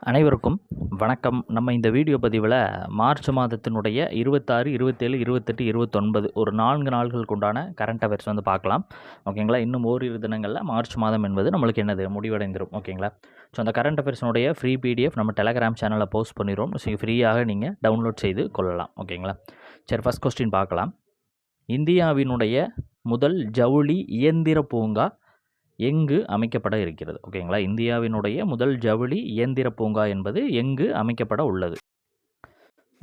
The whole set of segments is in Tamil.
அனைவருக்கும் வணக்கம். நம்ம இந்த வீடியோ பதிவில் மார்ச் மாதத்தினுடைய 26, 27, 28, 29 ஒரு 4 நாள்களுக்கு உண்டான கரண்ட் அஃபேர்ஸ் வந்து பார்க்கலாம். ஓகேங்களா. இன்னும் ஓரிரு தினங்களில் மார்ச் மாதம் என்பது நம்மளுக்கு என்னது முடிவடைந்துடும். ஓகேங்களா. ஸோ அந்த கரண்ட் அஃபேர்ஸினுடைய ஃப்ரீ பிடிஎஃப் நம்ம டெலகிராம் சேனலில் போஸ்ட் பண்ணிடுவோம். ஸோ ஃப்ரீயாக நீங்கள் டவுன்லோட் செய்து கொள்ளலாம். ஓகேங்களா. சரி, ஃபஸ்ட் கொஸ்டின் பார்க்கலாம். இந்தியாவினுடைய முதல் ஜவுளி இயந்திர பூங்கா எங்கு அமைக்கப்பட இருக்கிறது? ஓகேங்களா. இந்தியாவினுடைய முதல் ஜவுளி இயந்திர பூங்கா என்பது எங்கு அமைக்கப்பட உள்ளது?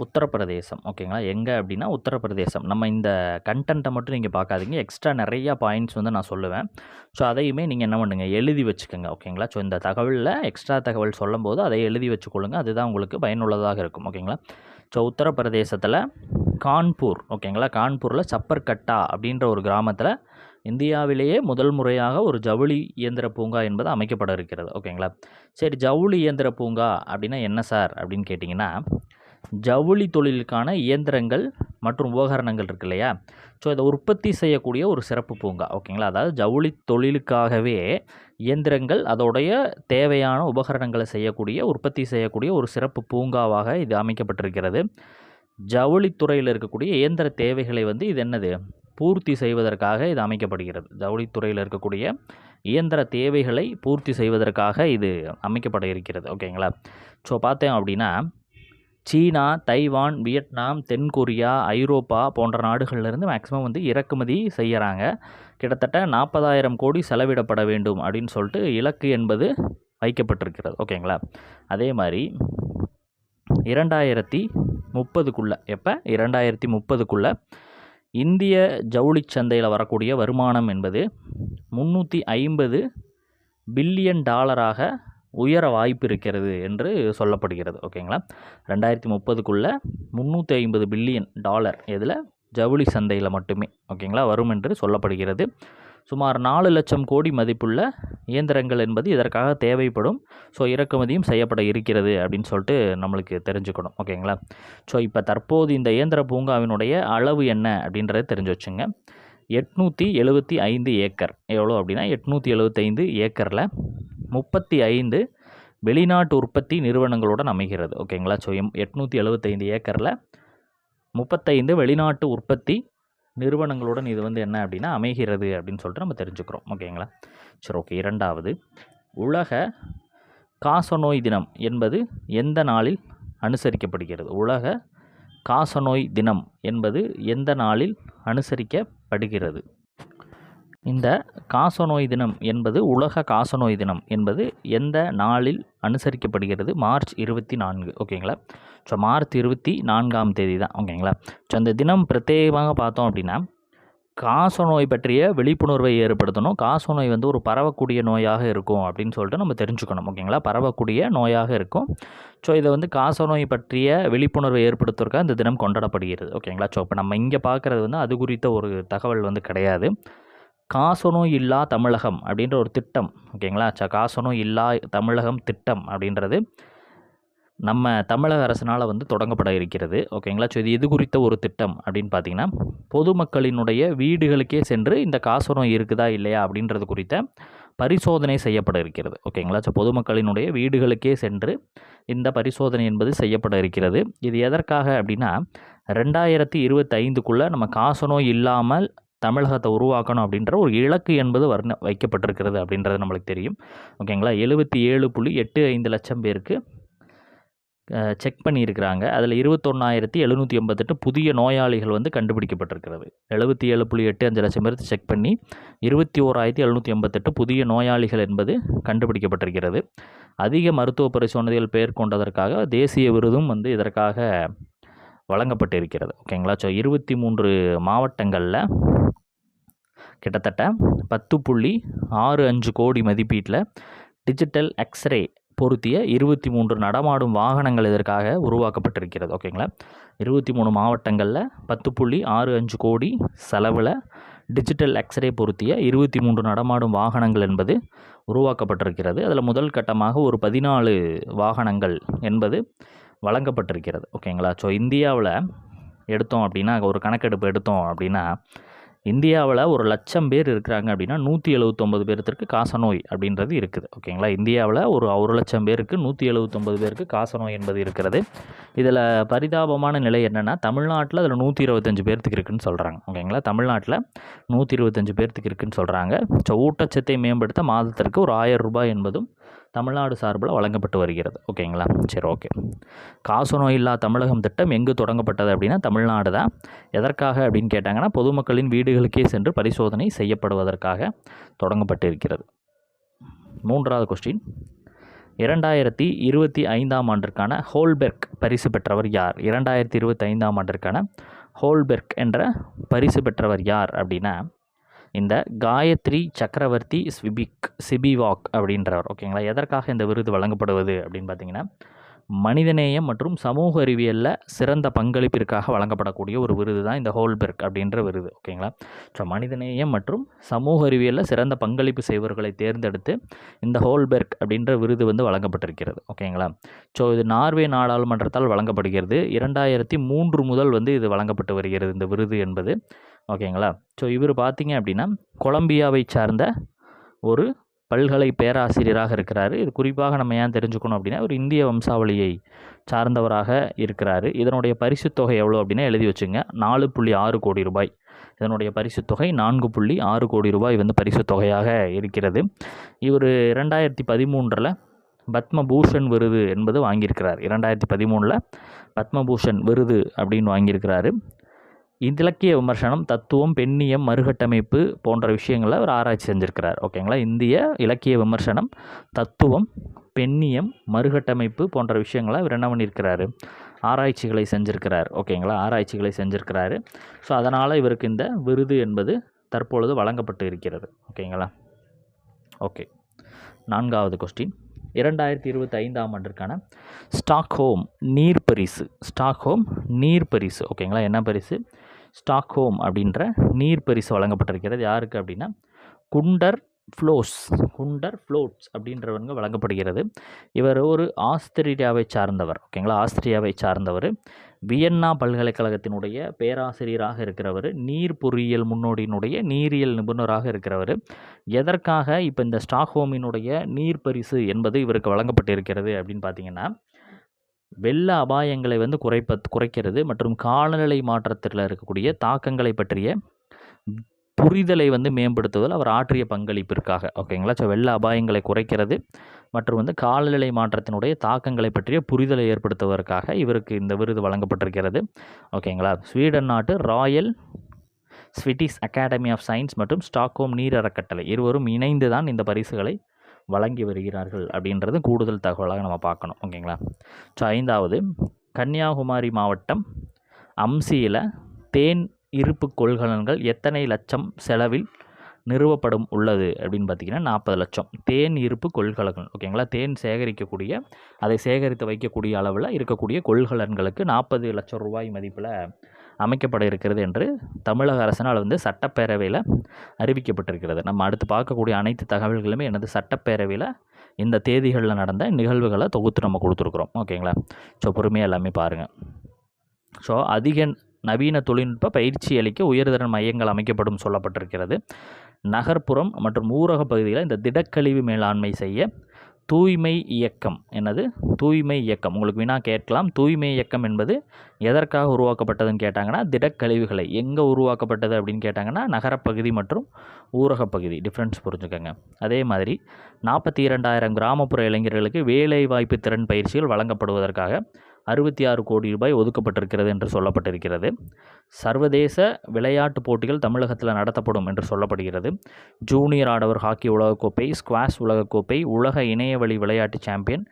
உத்தரப்பிரதேசம். ஓகேங்களா. எங்கே அப்படின்னா உத்தரப்பிரதேசம். நம்ம இந்த கண்டென்ட்டை மட்டும் நீங்கள் பார்க்காதீங்க, எக்ஸ்ட்ரா நிறையா பாயிண்ட்ஸ் வந்து நான் சொல்லுவேன். ஸோ அதையுமே நீங்கள் என்ன பண்ணுங்கள், எழுதி வச்சுக்கோங்க. ஓகேங்களா. ஸோ இந்த தகவலில் எக்ஸ்ட்ரா தகவல் சொல்லும் போது அதை எழுதி வச்சுக்கொள்ளுங்க, அதுதான் உங்களுக்கு பயனுள்ளதாக இருக்கும். ஓகேங்களா. ஸோ உத்தரப்பிரதேசத்தில் கான்பூர், ஓகேங்களா, கான்பூரில் சப்பர்கட்டா அப்படின்ற ஒரு கிராமத்தில் இந்தியாவிலேயே முதல் முறையாக ஒரு ஜவுளி இயந்திர பூங்கா என்பது அமைக்கப்பட இருக்கிறது. ஓகேங்களா. சரி, ஜவுளி இயந்திர பூங்கா அப்படின்னா என்ன சார் அப்படின்னு கேட்டிங்கன்னா, ஜவுளி தொழிலுக்கான இயந்திரங்கள் மற்றும் உபகரணங்கள் இருக்கு இல்லையா, ஸோ இதை உற்பத்தி செய்யக்கூடிய ஒரு சிறப்பு பூங்கா. ஓகேங்களா. அதாவது ஜவுளி தொழிலுக்காகவே இயந்திரங்கள், அதோடைய தேவையான உபகரணங்களை செய்யக்கூடிய, உற்பத்தி செய்யக்கூடிய ஒரு சிறப்பு பூங்காவாக இது அமைக்கப்பட்டிருக்கிறது. ஜவுளித்துறையில் இருக்கக்கூடிய இயந்திர தேவைகளை வந்து இது என்னது பூர்த்தி செய்வதற்காக இது அமைக்கப்படுகிறது. ஜவுளித்துறையில் இருக்கக்கூடிய இயந்திர தேவைகளை பூர்த்தி செய்வதற்காக இது அமைக்கப்பட இருக்கிறது. ஓகேங்களா. ஸோ பார்த்தேன் அப்படின்னா சீனா, தைவான், வியட்நாம், தென்கொரியா, ஐரோப்பா போன்ற நாடுகள்லேருந்து மேக்ஸிமம் வந்து இறக்குமதி செய்கிறாங்க. கிட்டத்தட்ட 40,000 கோடி செலவிடப்பட வேண்டும் அப்படின்னு சொல்லிட்டு இலக்கு என்பது வைக்கப்பட்டிருக்கிறது. ஓகேங்களா. அதே மாதிரி 2030க்குள்ளே, எப்போ 2030க்குள்ளே இந்திய ஜவுளி சந்தையில் வரக்கூடிய வருமானம் என்பது $350 பில்லியன் உயர வாய்ப்பு இருக்கிறது என்று சொல்லப்படுகிறது. ஓகேங்களா. 2030க்குள்ளே $350 பில்லியன் எதில் ஜவுளி சந்தையில் மட்டுமே, ஓகேங்களா, வரும் என்று சொல்லப்படுகிறது. சுமார் 4 லட்சம் கோடி மதிப்புள்ள இயந்திரங்கள் என்பது இதற்காக தேவைப்படும். ஸோ இறக்குமதியும் செய்யப்பட இருக்கிறது அப்படின்னு சொல்லிட்டு நம்மளுக்கு தெரிஞ்சுக்கணும். ஓகேங்களா. ஸோ இப்போ தற்போது இந்த இயந்திர பூங்காவினுடைய அளவு என்ன அப்படின்றத தெரிஞ்சு வச்சுங்க. 875 ஏக்கர். எவ்வளோ அப்படின்னா 875 ஏக்கரில் 35 வெளிநாட்டு உற்பத்தி நிறுவனங்களுடன் அமைகிறது. ஓகேங்களா. ஸோ 875 ஏக்கரில் 35 வெளிநாட்டு உற்பத்தி நிறுவனங்களுடன் இது வந்து என்ன அப்படின்னா அமைகிறது அப்படின்னு சொல்லிட்டு நம்ம தெரிஞ்சுக்கிறோம். ஓகேங்களா. சரி, ஓகே. இரண்டாவது, உலக காசநோய் தினம் என்பது எந்த நாளில் அனுசரிக்கப்படுகிறது? உலக காசநோய் தினம் என்பது எந்த நாளில் அனுசரிக்கப்படுகிறது? இந்த காசநோய் தினம் என்பது, உலக காசநோய் தினம் என்பது எந்த நாளில் அனுசரிக்கப்படுகிறது? மார்ச் 24. ஓகேங்களா. ஸோ மார்ச் 24ஆம் தேதி தான். ஓகேங்களா. ஸோ அந்த தினம் பிரத்யேகமாக பார்த்தோம் அப்படின்னா காசநோய் பற்றிய விழிப்புணர்வை ஏற்படுத்தணும். காசநோய் வந்து ஒரு பரவக்கூடிய நோயாக இருக்கும் அப்படின்னு சொல்லிட்டு நம்ம தெரிஞ்சுக்கணும். ஓகேங்களா. பரவக்கூடிய நோயாக இருக்கும். ஸோ இதை வந்து காசநோய் பற்றிய விழிப்புணர்வை ஏற்படுத்துவதற்காக இந்த தினம் கொண்டாடப்படுகிறது. ஓகேங்களா. ஸோ இப்போ நம்ம இங்கே பார்க்குறது வந்து அது குறித்த ஒரு தகவல் வந்து கிடையாது. காசநோய் இல்லா தமிழகம் அப்படின்ற ஒரு திட்டம். ஓகேங்களா. காசநோய் இல்லா தமிழகம் திட்டம் அப்படின்றது நம்ம தமிழக அரசினால் வந்து தொடங்கப்பட இருக்கிறது. ஓகேங்களா. ஸோ இது குறித்த ஒரு திட்டம் அப்படின்னு பார்த்தீங்கன்னா, பொதுமக்களினுடைய வீடுகளுக்கே சென்று இந்த காசநோய் இருக்குதா இல்லையா அப்படின்றது குறித்த பரிசோதனை செய்யப்பட இருக்கிறது. ஓகேங்களா. ஸோ பொதுமக்களினுடைய வீடுகளுக்கே சென்று இந்த பரிசோதனை என்பது செய்யப்பட இருக்கிறது. இது எதற்காக அப்படின்னா 2025க்குள்ளே நம்ம காசநோய் இல்லாமல் தமிழகத்தை உருவாக்கணும் அப்படின்ற ஒரு இலக்கு என்பது வைக்கப்பட்டிருக்கிறது அப்படின்றது நம்மளுக்கு தெரியும். ஓகேங்களா. 77.85 லட்சம் பேருக்கு செக் பண்ணியிருக்கிறாங்க. அதில் 21,788 புதிய நோயாளிகள் வந்து கண்டுபிடிக்கப்பட்டிருக்கிறது. 77.85 லட்சம் பேருக்கு செக் பண்ணி 21,788 புதிய நோயாளிகள் என்பது கண்டுபிடிக்கப்பட்டிருக்கிறது. அதிக மருத்துவ பரிசோதனைகள் மேற்கொண்டதற்காக தேசிய விருதும் வந்து இதற்காக வழங்கப்பட்டிருக்கிறது. ஓகேங்களா. ஸோ 23 மாவட்டங்களில் கிட்டத்தட்ட 10.65 கோடி மதிப்பீட்டில் டிஜிட்டல் எக்ஸ்ரே பொருத்திய 23 நடமாடும் வாகனங்கள் இதற்காக உருவாக்கப்பட்டிருக்கிறது. ஓகேங்களா. 23 மாவட்டங்களில் 10.65 கோடி செலவில் டிஜிட்டல் எக்ஸ்ரே பொருத்திய 23 நடமாடும் வாகனங்கள் என்பது உருவாக்கப்பட்டிருக்கிறது. அதில் முதல் கட்டமாக ஒரு 14 வாகனங்கள் என்பது வழங்கப்பட்டிருக்கிறது. ஓகேங்களா. ஸோ இந்தியாவில் எடுத்தோம் அப்படின்னா, ஒரு கணக்கெடுப்பு எடுத்தோம் அப்படின்னா இந்தியாவில் 1,00,000 பேர் இருக்கிறாங்க அப்படின்னா 179 பேர்த்திற்கு காசநோய் அப்படின்றது இருக்குது. ஓகேங்களா, இந்தியாவில் ஒரு 1,00,000 பேருக்கு 179 பேருக்கு காசநோய் என்பது இருக்கிறது. இதில் பரிதாபமான நிலை என்னென்னா, தமிழ்நாட்டில் அதில் 125 பேர்த்துக்கு இருக்குதுன்னு சொல்கிறாங்க. ஓகேங்களா, தமிழ்நாட்டில் 125 பேர்த்துக்கு இருக்குதுன்னு சொல்கிறாங்க. ஸோ ஊட்டச்சத்தை மேம்படுத்த மாதத்திற்கு ஒரு 1000 ரூபாய் என்பதும் தமிழ்நாடு சார்பில் வழங்கப்பட்டு வருகிறது. ஓகேங்களா, சரி, ஓகே. காசநோய் இல்லா தமிழகம் திட்டம் எங்கு தொடங்கப்பட்டது அப்படின்னா தமிழ்நாடு தான். எதற்காக அப்படின்னு கேட்டாங்கன்னா, பொதுமக்களின் வீடுகளுக்கே சென்று பரிசோதனை செய்யப்படுவதற்காக தொடங்கப்பட்டு இருக்கிறது. 3வது கொஸ்டின், 2025ஆம் ஆண்டிற்கான ஹோல்பெர்க் பரிசு பெற்றவர் யார்? 2025ஆம் ஆண்டிற்கான ஹோல்பெர்க் என்ற பரிசு பெற்றவர் யார் அப்படின்னா இந்த காயத்ரி சக்கரவர்த்தி சிபிவாக் அப்படின்றவர். ஓகேங்களா, எதற்காக இந்த விருது வழங்கப்படுவது அப்படின்னு பார்த்தீங்கன்னா, மனிதநேயம் மற்றும் சமூக அறிவியலில் சிறந்த பங்களிப்பிற்காக வழங்கப்படக்கூடிய ஒரு விருது தான் இந்த ஹோல்பெர்க் அப்படின்ற விருது. ஓகேங்களா, ஸோ மனிதநேயம் மற்றும் சமூக அறிவியலில் சிறந்த பங்களிப்பு செய்வர்களை தேர்ந்தெடுத்து இந்த ஹோல்பெர்க் அப்படின்ற விருது வழங்கப்பட்டிருக்கிறது. ஓகேங்களா, ஸோ இது நார்வே நாடாளுமன்றத்தால் வழங்கப்படுகிறது. 2003 முதல் இது வழங்கப்பட்டு வருகிறது இந்த விருது என்பது. ஓகேங்களா, ஸோ இவர் பார்த்தீங்க அப்படின்னா கொலம்பியாவை சார்ந்த ஒரு பல்கலை பேராசிரியராக இருக்கிறார். இது குறிப்பாக நம்ம ஏன் தெரிஞ்சுக்கணும் அப்படின்னா, ஒரு இந்திய வம்சாவளியை சார்ந்தவராக இருக்கிறார். இதனுடைய பரிசுத்தொகை எவ்வளோ அப்படின்னா எழுதி வச்சுங்க, 4.6 கோடி ரூபாய். இதனுடைய பரிசுத்தொகை 4.6 கோடி ரூபாய் பரிசுத்தொகையாக இருக்கிறது. இவர் 2013 பத்மபூஷன் விருது என்பது வாங்கியிருக்கிறார். 2013 பத்மபூஷன் விருது அப்படின்னு வாங்கியிருக்கிறாரு. இலக்கிய விமர்சனம், தத்துவம், பெண்ணியம், மறுகட்டமைப்பு போன்ற விஷயங்களை அவர் ஆராய்ச்சி செஞ்சுருக்கிறார். ஓகேங்களா, இந்திய இலக்கிய விமர்சனம், தத்துவம், பெண்ணியம், மறுகட்டமைப்பு போன்ற விஷயங்களை அவர் என்ன பண்ணியிருக்கிறாரு? ஆராய்ச்சிகளை செஞ்சுருக்கிறார். ஓகேங்களா, ஆராய்ச்சிகளை செஞ்சுருக்கிறாரு. ஸோ அதனால் இவருக்கு இந்த விருது என்பது தற்பொழுது வழங்கப்பட்டு இருக்கிறது. ஓகேங்களா, ஓகே. 4வது கொஸ்டின், 2025ஆம் ஆண்டிற்கான ஸ்டாக்ஹோம் நீர் பரிசு. ஓகேங்களா, என்ன பரிசு? ஸ்டாக்ஹோம் அப்படின்ற நீர் பரிசு வழங்கப்பட்டிருக்கிறது. யாருக்கு அப்படின்னா குண்டர் ஃப்ளோட்ஸ் அப்படின்றவங்க வழங்கப்படுகிறது. இவர் ஒரு ஆஸ்திரியாவை சார்ந்தவர். ஓகேங்களா, ஆஸ்திரியாவை சார்ந்தவர். வியன்னா பல்கலைக்கழகத்தினுடைய பேராசிரியராக இருக்கிறவர். நீர் பொறியியல் முன்னோடியினுடைய நீரியல் நிபுணராக இருக்கிறவர். எதற்காக இப்போ இந்த ஸ்டாக்ஹோமினுடைய நீர் பரிசு என்பது இவருக்கு வழங்கப்பட்டிருக்கிறது அப்படின்னு பார்த்தீங்கன்னா, வெள்ள அபாயங்களை குறைக்கிறது மற்றும் காலநிலை மாற்றத்தில் இருக்கக்கூடிய தாக்கங்களை பற்றிய புரிதலை மேம்படுத்துவதில் அவர் ஆற்றிய பங்களிப்பிற்காக. ஓகேங்களா, ஸோ வெள்ள அபாயங்களை குறைக்கிறது மற்றும் காலநிலை மாற்றத்தினுடைய தாக்கங்களை பற்றிய புரிதலை ஏற்படுத்துவதற்காக இவருக்கு இந்த விருது வழங்கப்பட்டிருக்கிறது. ஓகேங்களா, ஸ்வீடன் நாட்டு Royal Swedish Academy of Science மற்றும் ஸ்டாக்ஹோம் நீர் அறக்கட்டளை இருவரும் இணைந்து தான் இந்த பரிசுகளை வழங்கி வருகிறார்கள் அப்படின்றது கூடுதல் தகவலாக நம்ம பார்க்கணும். ஓகேங்களா, ஸோ 5வது, கன்னியாகுமரி மாவட்டம் அம்சியில் தேன் இருப்பு கொள்கலன்கள் எத்தனை லட்சம் செலவில் நிறுவப்படும் உள்ளது அப்படின்னு பார்த்தீங்கன்னா 40 லட்சம் தேன் இருப்பு கொள்கலன்கள். ஓகேங்களா, தேன் சேகரிக்கக்கூடிய, அதை சேகரித்து வைக்கக்கூடிய அளவில் இருக்கக்கூடிய கொள்கலன்களுக்கு 40 லட்சம் ரூபாய் மதிப்பில் அமைக்கப்பட இருக்கிறது என்று தமிழக அரசினால் சட்டப்பேரவையில் அறிவிக்கப்பட்டிருக்கிறது. நம்ம அடுத்து பார்க்கக்கூடிய அனைத்து தகவல்களுமே சட்டப்பேரவையில் இந்த தேதிகளில் நடந்த நிகழ்வுகளை தொகுத்து நம்ம கொடுத்துருக்குறோம். ஓகேங்களா, ஸோ பொறுமையாக எல்லாமே பாருங்கள். ஸோ அதிக நவீன தொழில்நுட்ப பயிற்சி அளிக்க உயர்தர மையங்கள் அமைக்கப்படும் சொல்லப்பட்டிருக்கிறது. நகர்ப்புறம் மற்றும் ஊரக பகுதியில் இந்த திடக்கழிவு மேலாண்மை செய்ய தூய்மை இயக்கம். தூய்மை இயக்கம் உங்களுக்கு வினா கேட்கலாம். தூய்மை இயக்கம் என்பது எதற்காக உருவாக்கப்பட்டதுன்னு கேட்டாங்கன்னா, திடக்கழிவுகளை எங்கே உருவாக்கப்பட்டது அப்படின்னு கேட்டாங்கன்னா நகரப்பகுதி மற்றும் ஊரகப்பகுதி, டிஃப்ரென்ஸ் புரிஞ்சுக்கோங்க. அதே மாதிரி 42,000 கிராமப்புற இளைஞர்களுக்கு வேலைவாய்ப்பு திறன் பயிற்சிகள் வழங்கப்படுவதற்காக 66 கோடி ரூபாய் ஒதுக்கப்பட்டிருக்கிறது என்று சொல்லப்பட்டிருக்கிறது. சர்வதேச விளையாட்டுப் போட்டிகள் தமிழகத்தில் நடத்தப்படும் என்று சொல்லப்படுகிறது. ஜூனியர் ஆடவர் ஹாக்கி உலகக்கோப்பை, ஸ்குவாஷ் உலகக்கோப்பை, உலக இணையவழி விளையாட்டு சாம்பியன்,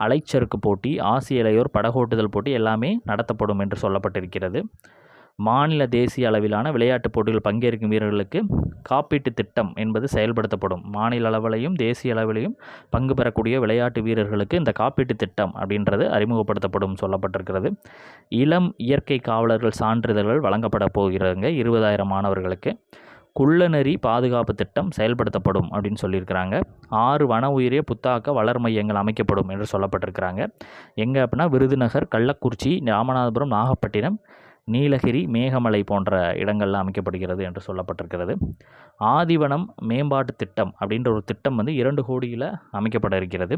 அலைச்சறுக்கு போட்டி, ஆசிய இளையோர் படகோட்டுதல் போட்டி எல்லாமே நடத்தப்படும் என்று சொல்லப்பட்டிருக்கிறது. மாநில தேசிய அளவிலான விளையாட்டுப் போட்டிகள் பங்கேற்கும் வீரர்களுக்கு காப்பீட்டு திட்டம் என்பது செயல்படுத்தப்படும். மாநில அளவிலையும் தேசிய அளவிலையும் பங்கு பெறக்கூடிய விளையாட்டு வீரர்களுக்கு இந்த காப்பீட்டு திட்டம் அப்படின்றது அறிமுகப்படுத்தப்படும் சொல்லப்பட்டிருக்கிறது. இளம் இயற்கை காவலர்கள் சான்றிதழ்கள் வழங்கப்பட போகிறாங்க 20,000 மாணவர்களுக்கு. குள்ளநெறி பாதுகாப்பு திட்டம் செயல்படுத்தப்படும் அப்படின்னு சொல்லியிருக்கிறாங்க. 6 வன உயிரிய புத்தாக்க வளர் மையங்கள் அமைக்கப்படும் என்று சொல்லப்பட்டிருக்கிறாங்க. எங்கே அப்படின்னா விருதுநகர், கள்ளக்குறிச்சி, ராமநாதபுரம், நாகப்பட்டினம், நீலகிரி, மேகமலை போன்ற இடங்களில் அமைக்கப்படுகிறது என்று சொல்லப்பட்டிருக்கிறது. ஆதிவனம் மேம்பாட்டு திட்டம் அப்படின்ற ஒரு திட்டம் வந்து 2 கோடியில் அமைக்கப்பட இருக்கிறது.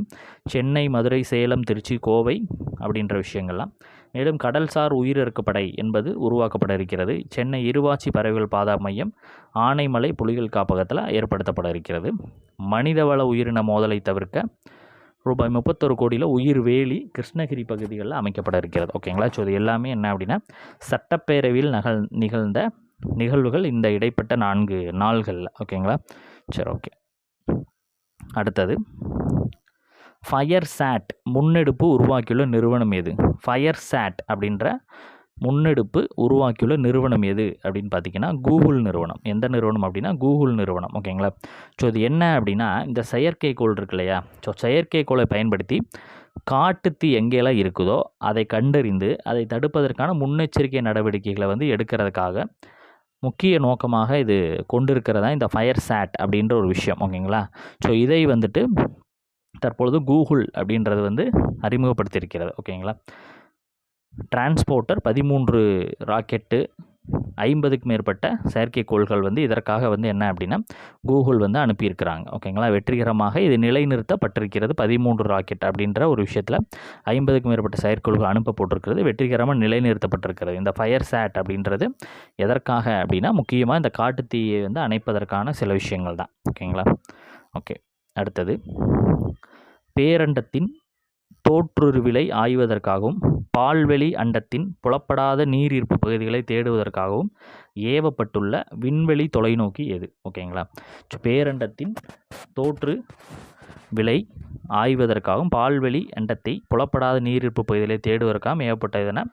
சென்னை, மதுரை, சேலம், திருச்சி, கோவை அப்படின்ற விஷயங்கள்லாம். மேலும் கடல்சார் உயிரிழக்கப்படை என்பது உருவாக்கப்பட இருக்கிறது. சென்னை இருவாச்சி பறவைகள் பாதுகாப்பு மையம் ஆனைமலை புலிகள் காப்பகத்தில் ஏற்படுத்தப்பட இருக்கிறது. மனிதவள உயிரின மோதலை தவிர்க்க ரூபாய் 31 கோடியில் உயிர் வேலி கிருஷ்ணகிரி பகுதிகளில் அமைக்கப்பட இருக்கிறது. ஓகேங்களா. ஸோ இது எல்லாமே என்ன அப்படின்னா சட்டப்பேரவையில் நிகழ்ந்த நிகழ்வுகள் இந்த இடைப்பட்ட 4 நாள்களில். ஓகேங்களா. சரி, ஓகே. அடுத்தது ஃபயர் சாட் முன்னெடுப்பு உருவாக்கியுள்ள நிறுவனம் எது? ஃபயர் சாட் அப்படின்ற முன்னெடுப்பு உருவாக்கியுள்ள நிறுவனம் எது அப்படின்னு பார்த்தீங்கன்னா கூகுள் நிறுவனம். எந்த நிறுவனம் அப்படின்னா கூகுள் நிறுவனம். ஓகேங்களா. ஸோ இது என்ன அப்படின்னா இந்த செயற்கைக்கோள் இருக்கு இல்லையா, ஸோ செயற்கைக்கோளை பயன்படுத்தி காட்டுத்தீ எங்கெல்லாம் இருக்குதோ அதை கண்டறிந்து அதை தடுப்பதற்கான முன்னெச்சரிக்கை நடவடிக்கைகளை வந்து எடுக்கிறதுக்காக முக்கிய நோக்கமாக இது கொண்டிருக்கிறதா இந்த ஃபயர் சாட் அப்படின்ற ஒரு விஷயம். ஓகேங்களா. ஸோ இதை வந்துட்டு தற்பொழுது கூகுள் அப்படின்றது வந்து அறிமுகப்படுத்தியிருக்கிறது. ஓகேங்களா. டிரான்ஸ்போர்ட்டர் 13 ராக்கெட்டு 50க்கும் மேற்பட்ட செயற்கைக்கோள்கள் வந்து இதற்காக வந்து என்ன அப்படின்னா கூகுள் வந்து அனுப்பியிருக்கிறாங்க. ஓகேங்களா. வெற்றிகரமாக இது நிலைநிறுத்தப்பட்டிருக்கிறது. 13 ராக்கெட் அப்படின்ற ஒரு விஷயத்தில் 50க்கும் மேற்பட்ட செயற்கைக்கோள்கள் அனுப்பப்பட்டிருக்கிறது. வெற்றிகரமாக நிலைநிறுத்தப்பட்டிருக்கிறது. இந்த ஃபயர் சாட் அப்படின்றது எதற்காக அப்படின்னா முக்கியமாக இந்த காட்டுத்தீயை வந்து அணைப்பதற்கான சில விஷயங்கள் தான். ஓகேங்களா. ஓகே. அடுத்தது பேரண்டத்தின் தோற்றுருவிலை ஆய்வதற்காகவும் பால்வெளி அண்டத்தின் புலப்படாத நீர்ஈர்ப்பு பகுதிகளை தேடுவதற்காகவும் ஏவப்பட்டுள்ள விண்வெளி தொலைநோக்கி எது? ஓகேங்களா. பேரண்டத்தின் தோற்று விலை ஆய்வதற்காகவும் பால்வெளி அண்டத்தை புலப்படாத நீர்ஈர்ப்பு பகுதிகளை தேடுவதற்காகவும் ஏவப்பட்டதுன்னா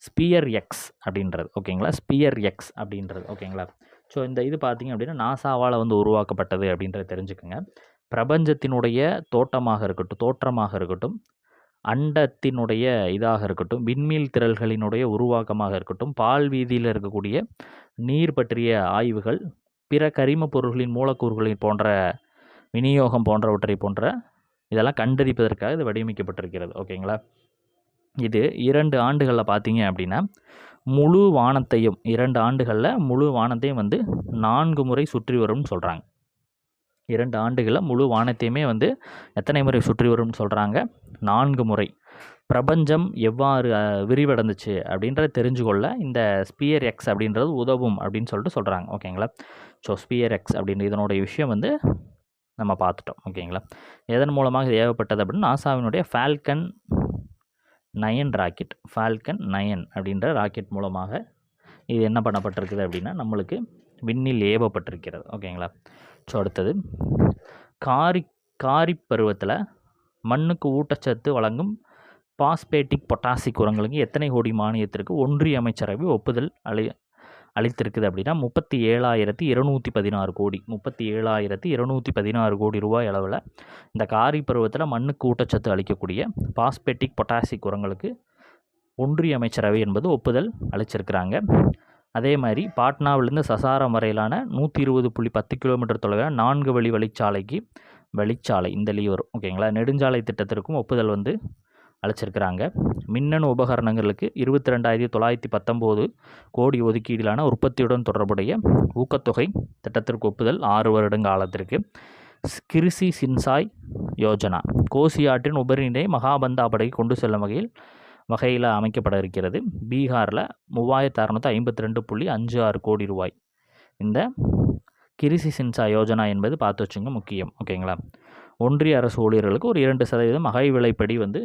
ஸ்பியர் எக்ஸ் அப்படின்றது. ஓகேங்களா. ஸ்பியர் எக்ஸ் அப்படின்றது. ஓகேங்களா. ஸோ இந்த இது பார்த்திங்க அப்படின்னா நாசாவால் வந்து உருவாக்கப்பட்டது அப்படின்றத தெரிஞ்சுக்கோங்க. பிரபஞ்சத்தினுடைய தோற்றமாக இருக்கட்டும், அண்டத்தினுடைய இதாக இருக்கட்டும், விண்மீல் திரள்களினுடைய உருவாக்கமாக இருக்கட்டும், பால் வீதியில் இருக்கக்கூடிய நீர் பற்றிய ஆய்வுகள், பிற கரிம பொருள்களின் மூலக்கூறுகளின் போன்ற விநியோகம் போன்றவற்றை போன்ற இதெல்லாம் கண்டறிப்பதற்காக இது வடிவமைக்கப்பட்டிருக்கிறது. ஓகேங்களா. இது 2 ஆண்டுகளில் பார்த்தீங்க அப்படின்னா முழு வானத்தையும் 2 ஆண்டுகளில் முழு வானத்தையும் வந்து 4 முறை சுற்றி வரும்னு சொல்கிறாங்க. 2 ஆண்டுகளில் முழு வானத்தையுமே வந்து எத்தனை முறை சுற்றி வரும்னு சொல்கிறாங்க? 4 முறை. பிரபஞ்சம் எவ்வாறு விரிவடைந்துச்சு அப்படின்றத தெரிஞ்சுக்கொள்ள இந்த ஸ்பியர் எக்ஸ் அப்படின்றது உதவும் அப்படின்னு சொல்லிட்டு சொல்கிறாங்க. ஓகேங்களா. ஸோ ஸ்பியர் எக்ஸ் அப்படின்ற இதனுடைய விஷயம் வந்து நம்ம பார்த்துட்டோம். ஓகேங்களா. எதன் மூலமாக இது ஏவப்பட்டது அப்படின்னா நாசாவினுடைய ஃபால்கன் 9 ராக்கெட், ஃபால்கன் 9 அப்படின்ற ராக்கெட் மூலமாக இது என்ன பண்ணப்பட்டிருக்குது அப்படின்னா நம்மளுக்கு விண்ணில் ஏவப்பட்டிருக்கிறது. ஓகேங்களா. ஸோ அடுத்தது காரிப் பருவத்தில் மண்ணுக்கு ஊட்டச்சத்து வழங்கும் பாஸ்பேட்டிக் பொட்டாசிக் உரங்களுக்கு எத்தனை கோடி மானியத்திற்கு ஒன்றிய அமைச்சரவை ஒப்புதல் அளித்திருக்குது அப்படின்னா 37,216 கோடி. 37,216 கோடி ரூபாய் அளவில் இந்த காரிப் பருவத்தில் மண்ணுக்கு ஊட்டச்சத்து அளிக்கக்கூடிய பாஸ்பேட்டிக் பொட்டாசிக் உரங்களுக்கு ஒன்றிய அமைச்சரவை என்பது ஒப்புதல் அளிச்சிருக்கிறாங்க. அதே மாதிரி பாட்னாவிலிருந்து சசாரம் வரையிலான 120.10 கிலோமீட்டர் தொலைவில் 4 வழி வழிச்சாலை இந்த லீவர். ஓகேங்களா. நெடுஞ்சாலை திட்டத்திற்கும் ஒப்புதல் வந்து அளிச்சிருக்கிறாங்க. மின்னணு உபகரணங்களுக்கு 22,919 கோடி ஒதுக்கீடிலான உற்பத்தியுடன் தொடர்புடைய ஊக்கத்தொகை திட்டத்திற்கு ஒப்புதல் 6 வருட காலத்திற்கு. கிருஷி சின்சாய் யோஜனா கோசி ஆற்றின் உபரிநீரை மகாபந்தாபடைக்கு கொண்டு செல்லும் வகையில் அமைக்கப்பட இருக்கிறது. பீகாரில் 3,652.56 கோடி ரூபாய். இந்த கிருஷி சின்சாய் யோஜனா என்பது பார்த்து வச்சுங்க முக்கியம். ஓகேங்களா. ஒன்றிய அரசு ஊழியர்களுக்கு ஒரு 2% அகை விலைப்படி வந்து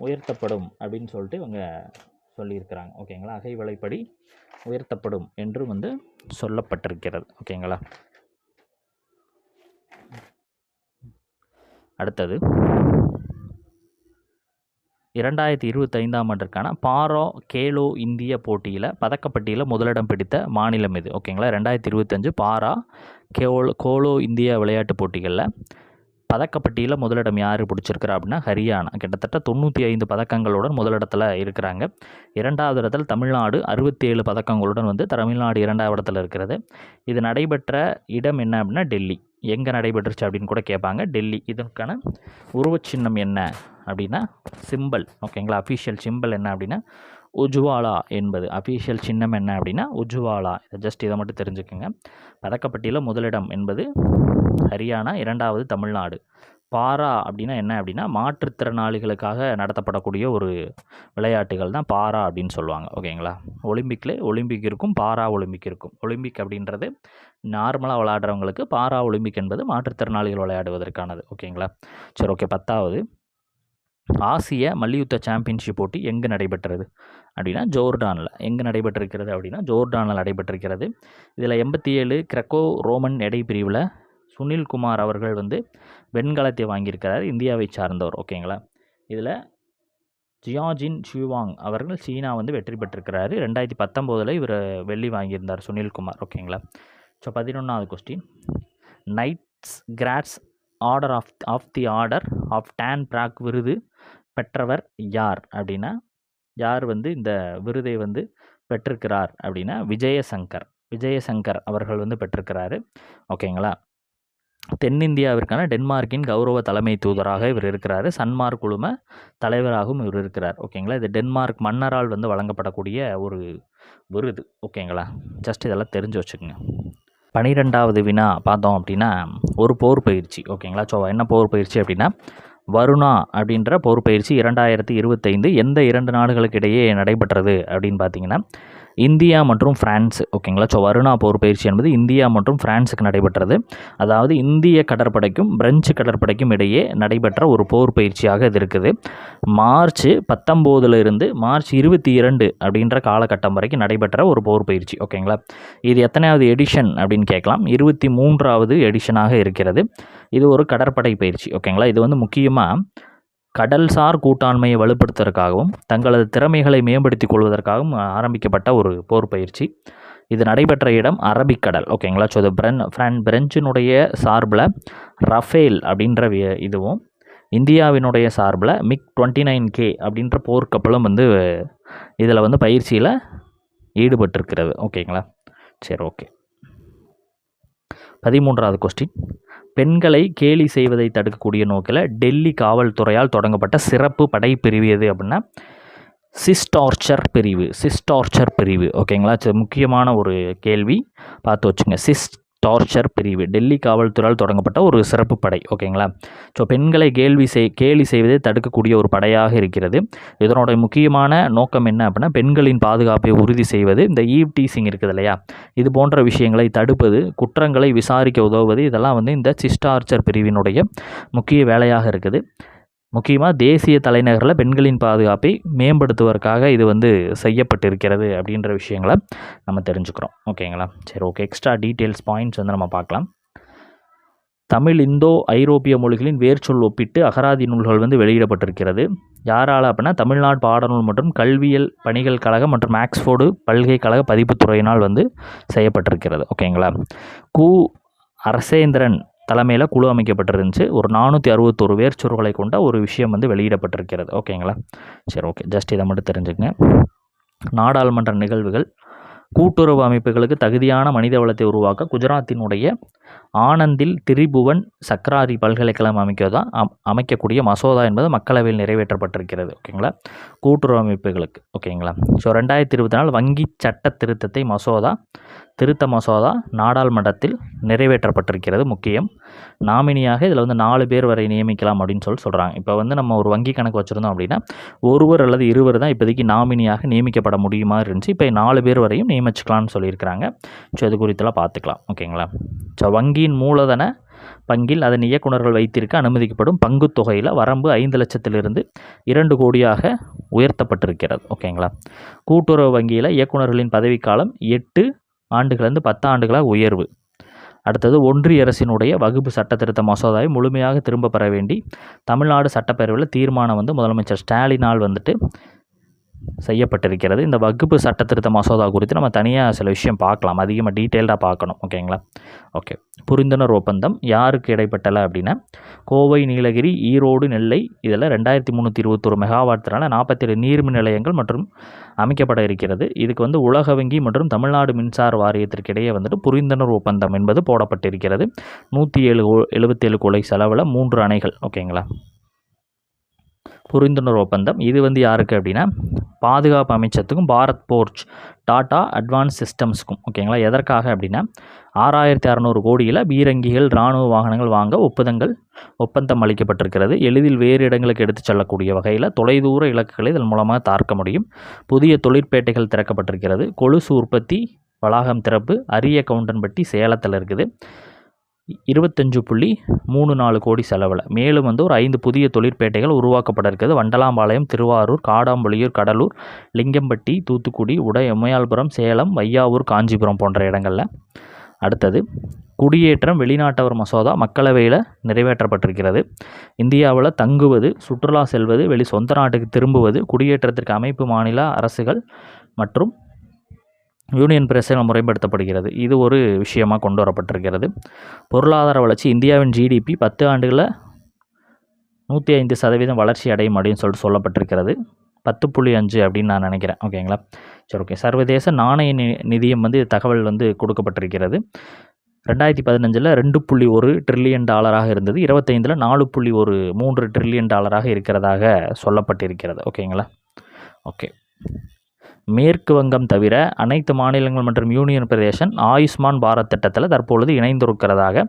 உயர்த்தப்படும் அப்படின்னு சொல்லிட்டு இவங்க சொல்லியிருக்கிறாங்க. ஓகேங்களா. அகை விலைப்படி உயர்த்தப்படும் என்று வந்து சொல்லப்பட்டிருக்கிறது. ஓகேங்களா. அடுத்தது 2025ஆம் ஆண்டிற்கான பாரா கேலோ இந்திய போட்டியில் பதக்கப்பட்டியில் முதலிடம் பிடித்த மாநிலம் இது. ஓகேங்களா. 2025 பாரா கோலோ இந்திய விளையாட்டு போட்டிகளில் பதக்கப்பட்டியில் முதலிடம் யார் பிடிச்சிருக்கிறா அப்படின்னா ஹரியானா. கிட்டத்தட்ட 95 பதக்கங்களுடன் முதலிடத்தில் இருக்கிறாங்க. 2வது இடத்தில் தமிழ்நாடு 67 பதக்கங்களுடன் வந்து தமிழ்நாடு 2வது இடத்துல இருக்கிறது. இது நடைபெற்ற இடம் என்ன அப்படின்னா டெல்லி. எங்கே நடைபெற்றுச்சு அப்படின்னு கூட கேட்பாங்க. டெல்லி. இதற்கான உருவச்சின்னம் என்ன அப்படின்னா சிம்பல். ஓகேங்களா. அஃபிஷியல் சிம்பல் என்ன அப்படின்னா உஜ்வாலா என்பது அஃபீஷியல் சின்னம் என்ன அப்படின்னா உஜ்வாலா. இதை மட்டும் தெரிஞ்சுக்கோங்க. பதக்கப்பட்டியலில் முதலிடம் என்பது ஹரியானா, இரண்டாவது தமிழ்நாடு. பாரா அப்படின்னா என்ன அப்படின்னா மாற்றுத்திறனாளிகளுக்காக நடத்தப்படக்கூடிய ஒரு விளையாட்டுகள் தான் பாரா அப்படின்னு சொல்லுவாங்க. ஓகேங்களா? ஒலிம்பிக் இருக்கும், பாரா ஒலிம்பிக் இருக்கும். ஒலிம்பிக் அப்படின்றது நார்மலாக விளையாடுறவங்களுக்கு, பாரா ஒலிம்பிக் என்பது மாற்றுத்திறனாளிகள் விளையாடுவதற்கானது. ஓகேங்களா? சரி, ஓகே. 10வது ஆசிய மல்யுத்த சாம்பியன்ஷிப் போட்டி எங்கு நடைபெற்றது அப்படின்னா ஜோர்டானில். எங்கு நடைபெற்றிருக்கிறது அப்படின்னா ஜோர்டானில் நடைபெற்றிருக்கிறது. இதில் 87 கிரெக்கோ ரோமன் எடை பிரிவில் சுனில்குமார் அவர்கள் வெண்கலத்தை வாங்கியிருக்கிறார், இந்தியாவை சார்ந்தவர். ஓகேங்களா? இதில் ஜியாஜின் ஷியூவாங் அவர்கள் சீனா வெற்றி பெற்றிருக்கிறாரு. 2019 இவர் வெள்ளி வாங்கியிருந்தார் சுனில்குமார். ஓகேங்களா? ஸோ 11வது question, knights cross order of the order of Dannebrog விருது பெற்றவர் யார் அப்படின்னா யார் இந்த விருதை பெற்றிருக்கிறார் அப்படின்னா விஜயசங்கர் அவர்கள் பெற்றிருக்கிறாரு. ஓகேங்களா? தென்னிந்தியாவிற்கான டென்மார்க்கின் கௌரவ தலைமை தூதராக இவர் இருக்கிறார். சன்மார்க் குழும தலைவராகவும் இவர் இருக்கிறார். ஓகேங்களா? இது டென்மார்க் மன்னரால் வழங்கப்படக்கூடிய ஒரு விருது. ஓகேங்களா? ஜஸ்ட் இதெல்லாம் தெரிஞ்சு வச்சுக்கோங்க. 12வது வினா பார்த்தோம் அப்படின்னா ஒரு போர் பயிற்சி. ஓகேங்களா? ஸோ என்ன போர் பயிற்சி அப்படின்னா வருணா அப்படின்ற போர் பயிற்சி 2025 எந்த 2 நாடுகளுக்கு இடையே நடைபெற்றது அப்படின்னு பார்த்தீங்கன்னா இந்தியா மற்றும் பிரான்ஸ். ஓகேங்களா? ஸோ வருணா போர் பயிற்சி என்பது இந்தியா மற்றும் பிரான்ஸுக்கு நடைபெற்றது. அதாவது இந்திய கடற்படைக்கும் பிரெஞ்சு கடற்படைக்கும் இடையே நடைபெற்ற ஒரு போர் பயிற்சியாக இது இருக்குது. மார்ச் 19 இருந்து மார்ச் 22 அப்படின்ற காலகட்டம் வரைக்கும் நடைபெற்ற ஒரு போர் பயிற்சி. ஓகேங்களா? இது எத்தனையாவது எடிஷன் அப்படின்னு கேட்கலாம். 23வது எடிஷனாக இருக்கிறது. இது ஒரு கடற்படை பயிற்சி. ஓகேங்களா? இது முக்கியமாக கடல்சார் கூட்டாண்மையை வலுப்படுத்துவதற்காகவும் தங்களது திறமைகளை மேம்படுத்திக் கொள்வதற்காகவும் ஆரம்பிக்கப்பட்ட ஒரு போர் பயிற்சி. இது நடைபெற்ற இடம் அரபிக்கடல். ஓகேங்களா? ஸோ இது பிரெஞ்சினுடைய சார்பில் ரஃபேல் அப்படின்ற இதுவும் இந்தியாவினுடைய சார்பில் MiG-29K அப்படின்ற போர்க்கப்பலும் இதில் பயிற்சியில் ஈடுபட்டிருக்கிறது. ஓகேங்களா? சரி, ஓகே. 13வது கொஸ்டின், பெண்களை கேலி செய்வதை தடுக்கக்கூடிய நோக்கில் டெல்லி காவல்துறையால் தொடங்கப்பட்ட சிறப்பு படைப்பிரிவு எது அப்படின்னா சிஸ்டார்ச்சர் பிரிவு. ஓகேங்களா? முக்கியமான ஒரு கேள்வி, பார்த்து வச்சுங்க. டார்ச்சர் பிரிவு டெல்லி காவல்துறையால் தொடங்கப்பட்ட ஒரு சிறப்பு படை. ஓகேங்களா? ஸோ பெண்களை கேலி செய்வதை தடுக்கக்கூடிய ஒரு படையாக இருக்கிறது. இதனோட முக்கியமான நோக்கம் என்ன அப்படின்னா பெண்களின் பாதுகாப்பை உறுதி செய்வது, இந்த ஈவ் டீசிங் இருக்குது இல்லையா, இது போன்ற விஷயங்களை தடுப்பது, குற்றங்களை விசாரிக்க உதவுவது, இதெல்லாம் இந்த சிஸ்டார்ச்சர் பிரிவினுடைய முக்கிய வேலையாக இருக்குது. முக்கியமாக தேசிய தலைநகரில் பெண்களின் பாதுகாப்பை மேம்படுத்துவதற்காக இது செய்யப்பட்டிருக்கிறது அப்படின்ற விஷயங்களை நம்ம தெரிஞ்சுக்கிறோம். ஓகேங்களா? சரி, ஓகே. எக்ஸ்ட்ரா டீட்டெயில்ஸ் பாயிண்ட்ஸ் நம்ம பார்க்கலாம். தமிழ் இந்தோ ஐரோப்பிய மொழிகளின் வேர்ச்சொல் ஒப்பிட்டு அகராதி நூல்கள் வெளியிடப்பட்டிருக்கிறது. யாரால் அப்படின்னா தமிழ்நாடு பாடநூல் மற்றும் கல்வியல் பணிகள் கழகம் மற்றும் ஆக்ஸ்போர்டு பல்கலைக்கழக பதிப்புத்துறையினால் செய்யப்பட்டிருக்கிறது. ஓகேங்களா? கு அரசேந்திரன் தலைமையில் குழு அமைக்கப்பட்டிருந்துச்சு. ஒரு 461 வேர்ச்சொற்களை கொண்ட ஒரு விஷயம் வெளியிடப்பட்டிருக்கிறது. ஓகேங்களா? சரி, ஓகே. ஜஸ்ட் இதை மட்டும் தெரிஞ்சுக்கங்க. நாடாளுமன்ற நிகழ்வுகள், கூட்டுறவு அமைப்புகளுக்கு தகுதியான மனித வளத்தை உருவாக்க குஜராத்தினுடைய ஆனந்தில் திரிபுவன் சக்ராரி பல்கலைக்கழகம் அமைக்கக்கூடிய மசோதா என்பது மக்களவையில் நிறைவேற்றப்பட்டிருக்கிறது. ஓகேங்களா? கூட்டுறவு அமைப்புகளுக்கு. ஓகேங்களா? ஸோ 2024 வங்கி சட்ட திருத்த மசோதா நாடாளுமன்றத்தில் நிறைவேற்றப்பட்டிருக்கிறது. முக்கியம், நாமினியாக இதில் 4 பேர் வரை நியமிக்கலாம் அப்படின்னு சொல்கிறாங்க. இப்போ நம்ம ஒரு வங்கி கணக்கு வச்சுருந்தோம் அப்படின்னா ஒருவர் அல்லது இருவர் தான் இப்போதைக்கு நாமினியாக நியமிக்கப்பட முடியுமா இருந்துச்சு. இப்போ 4 பேர் வரையும் நியமிச்சுக்கலாம்னு சொல்லியிருக்கிறாங்க. ஸோ இது குறித்தெல்லாம் பார்த்துக்கலாம். ஓகேங்களா? ஸோ வங்கியின் மூலதன பங்கில் அதன் இயக்குநர்கள் வைத்திருக்க அனுமதிக்கப்படும் பங்கு தொகையில் வரம்பு 5 லட்சத்திலிருந்து 2 கோடியாக உயர்த்தப்பட்டிருக்கிறது. ஓகேங்களா? கூட்டுறவு வங்கியில் இயக்குநர்களின் பதவிக்காலம் 8 ஆண்டுகளிலிருந்து 10 ஆண்டுகளாக உயர்வு. அடுத்தது, ஒன்றிய அரசினுடைய வகுப்பு சட்ட திருத்த மசோதாவை முழுமையாக திரும்ப பெற வேண்டி தமிழ்நாடு சட்டப்பேரவையில் தீர்மானம் முதலமைச்சர் ஸ்டாலினால் செய்யப்பட்டிருக்கிறது. இந்த வகுப்பு சட்ட திருத்த மசோதா குறித்து நம்ம தனியாக சில விஷயம் பார்க்கலாம், அதிகமாக டீட்டெயில்டாக பார்க்கணும். ஓகேங்களா? ஓகே. புரிந்துணர்வு ஒப்பந்தம் யாருக்கு இடைப்பட்டலை அப்படின்னா கோவை, நீலகிரி, ஈரோடு, நெல்லை இதில் 2321 மெகாவாட் திறனான 47 நீர்மின் நிலையங்கள் மற்றும் அமைக்கப்பட இருக்கிறது. இதுக்கு உலக வங்கி மற்றும் தமிழ்நாடு மின்சார வாரியத்திற்கு இடையே புரிந்துணர்வு ஒப்பந்தம் என்பது போடப்பட்டிருக்கிறது. 177 கோடி செலவில் 3 அணைகள். ஓகேங்களா? புரிந்துணர்வு ஒப்பந்தம். இது வந்து யாருக்கு அப்படின்னா பாதுகாப்பு அமைச்சத்துக்கும் பாரத் போர்ஜ் டாடா அட்வான்ஸ் சிஸ்டம்ஸுக்கும். ஓகேங்களா. எதற்காக அப்படின்னா 6600 கோடியில் பீரங்கிகள் இராணுவ வாகனங்கள் வாங்க ஒப்பந்தம் அளிக்கப்பட்டிருக்கிறது. எளிதில் வேறு இடங்களுக்கு எடுத்துச் செல்லக்கூடிய வகையில் தொலைதூர இலக்குகளை இதன் மூலமாக தாக்க முடியும். புதிய தொழிற்பேட்டைகள் திறக்கப்பட்டிருக்கிறது. கொலுசு உற்பத்தி வளாகம் திறப்பு அரியக்கவுண்டன்பட்டி சேலத்தில் இருக்குது. 25.34 கோடி செலவில். மேலும் வந்து ஒரு 5 புதிய தொழிற்பேட்டைகள் உருவாக்கப்பட இருக்கிறது. வண்டலாம்பாளையம், திருவாரூர், காடாம்புலியூர், கடலூர், லிங்கம்பட்டி, தூத்துக்குடி, உமையாள்புரம், சேலம், வையாவூர், காஞ்சிபுரம் போன்ற இடங்களில். அடுத்தது குடியேற்றம் வெளிநாட்டவர் மசோதா மக்களவையில் நிறைவேற்றப்பட்டிருக்கிறது. இந்தியாவில் தங்குவது, சுற்றுலா செல்வது, சொந்த நாட்டுக்கு திரும்புவது, குடியேற்றத்திற்கு அமைப்பு மாநில அரசுகள் மற்றும் யூனியன் பிரதேசங்கள் முறைப்படுத்தப்படுகிறது. இது ஒரு விஷயமாக கொண்டு வரப்பட்டிருக்கிறது. பொருளாதார வளர்ச்சி இந்தியாவின் ஜிடிபி 10 ஆண்டுகளில் 105% வளர்ச்சி அடையும் அப்படின்னு சொல்லிட்டு சொல்லப்பட்டிருக்கிறது. 10.5 அப்படின்னு நான் நினைக்கிறேன். ஓகேங்களா. சரி, ஓகே. சர்வதேச நாணய நிதியம் வந்து தகவல் வந்து கொடுக்கப்பட்டிருக்கிறது. 2015 $2.1 ட்ரில்லியன் இருந்தது. 25 $4.13 ட்ரில்லியன் இருக்கிறதாக சொல்லப்பட்டிருக்கிறது. ஓகேங்களா. ஓகே. மேற்கு வங்கம் தவிர அனைத்து மாநிலங்கள் மற்றும் யூனியன் பிரதேசம் ஆயுஷ்மான் பாரத் திட்டத்தில் தற்பொழுது இணைந்திருக்கிறதாக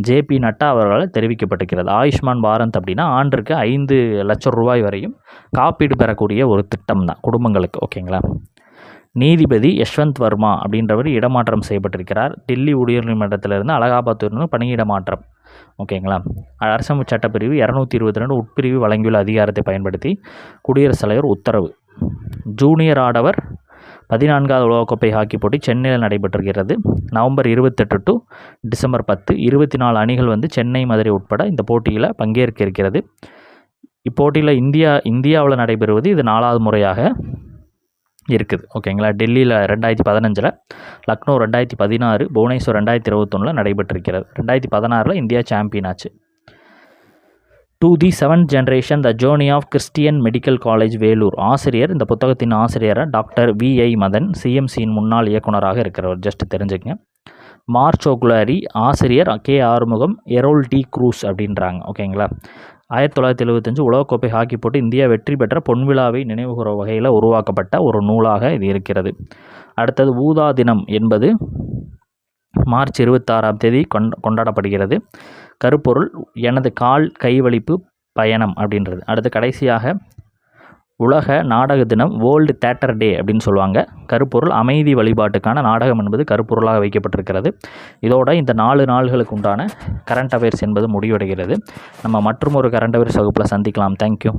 ஜேபி நட்டா அவர்களால் தெரிவிக்கப்பட்டிருக்கிறது. ஆயுஷ்மான் பாரத் அப்படின்னா ஆண்டிற்கு 5 லட்சம் ரூபாய் வரையும் காப்பீடு பெறக்கூடிய ஒரு திட்டம் தான் குடும்பங்களுக்கு. ஓகேங்களா. நீதிபதி யஷ்வந்த் வர்மா அப்படின்றவர் இடமாற்றம் செய்யப்பட்டிருக்கிறார். டெல்லி உயர்நீதிமன்றத்திலிருந்து அலகாபாத் பணியிட மாற்றம். ஓகேங்களா. அரசமைப்பு சட்டப்பிரிவு 222 உட்பிரிவு வழங்கியுள்ள அதிகாரத்தை பயன்படுத்தி குடியரசுத் தலைவர் உத்தரவு. ஜூனியர் ஆடவர் 14வது உலகக்கோப்பை ஹாக்கி போட்டி சென்னையில் நடைபெற்றிருக்கிறது. நவம்பர் 28 டு டிசம்பர் 10 24 அணிகள் வந்து சென்னை, மதுரை உட்பட இந்த போட்டியில் பங்கேற்க இருக்கிறது. இப்போட்டியில் இந்தியாவில் நடைபெறுவது இது 4வது முறையாக இருக்குது. ஓகேங்களா. டெல்லியில் 2015, லக்னோ 2016, புவனேஸ்வர் 2021 நடைபெற்றிருக்கிறது. 2016 இந்தியா சாம்பியன் ஆச்சு. To the 7th generation the journey of Christian Medical College Vellore. ஆசிரியர், இந்த புத்தகத்தின் ஆசிரியராக டாக்டர் VI மதன், சிஎம்சியின் முன்னாள் இயக்குனராக இருக்கிறவர். ஜஸ்ட் தெரிஞ்சுக்கங்க. மார்ச் ஓகுலாரி ஆசிரியர் K ஆறுமுகம், எரோல் டி க்ரூஸ் அப்படின்றாங்க. ஓகேங்களா. 1975 உலகக்கோப்பை ஹாக்கி போட்டி இந்தியா வெற்றி பெற்ற பொன்விழாவை நினைவுகூற வகையில் உருவாக்கப்பட்ட ஒரு நூலாக இது இருக்கிறது. அடுத்தது ஊதா தினம் என்பது மார்ச் 26ஆம் தேதி கொண்டாடப்படுகிறது. கருப்பொருள் எனது கால் கைவலிப்பு பயணம் அப்படின்றது. அடுத்து கடைசியாக உலக நாடக தினம், வேர்ல்டு தேட்டர் டே அப்படின்னு சொல்லுவாங்க. கருப்பொருள் அமைதி வழிபாட்டுக்கான நாடகம் என்பது கருப்பொருளாக வைக்கப்பட்டிருக்கிறது. இதோட இந்த 4 நாள்களுக்கு உண்டான கரண்ட் அஃபேர்ஸ் என்பது முடிவடைகிறது. நம்ம மற்றும் ஒரு கரண்ட் அஃபேர்ஸ் வகுப்பில் சந்திக்கலாம். தேங்க்யூ.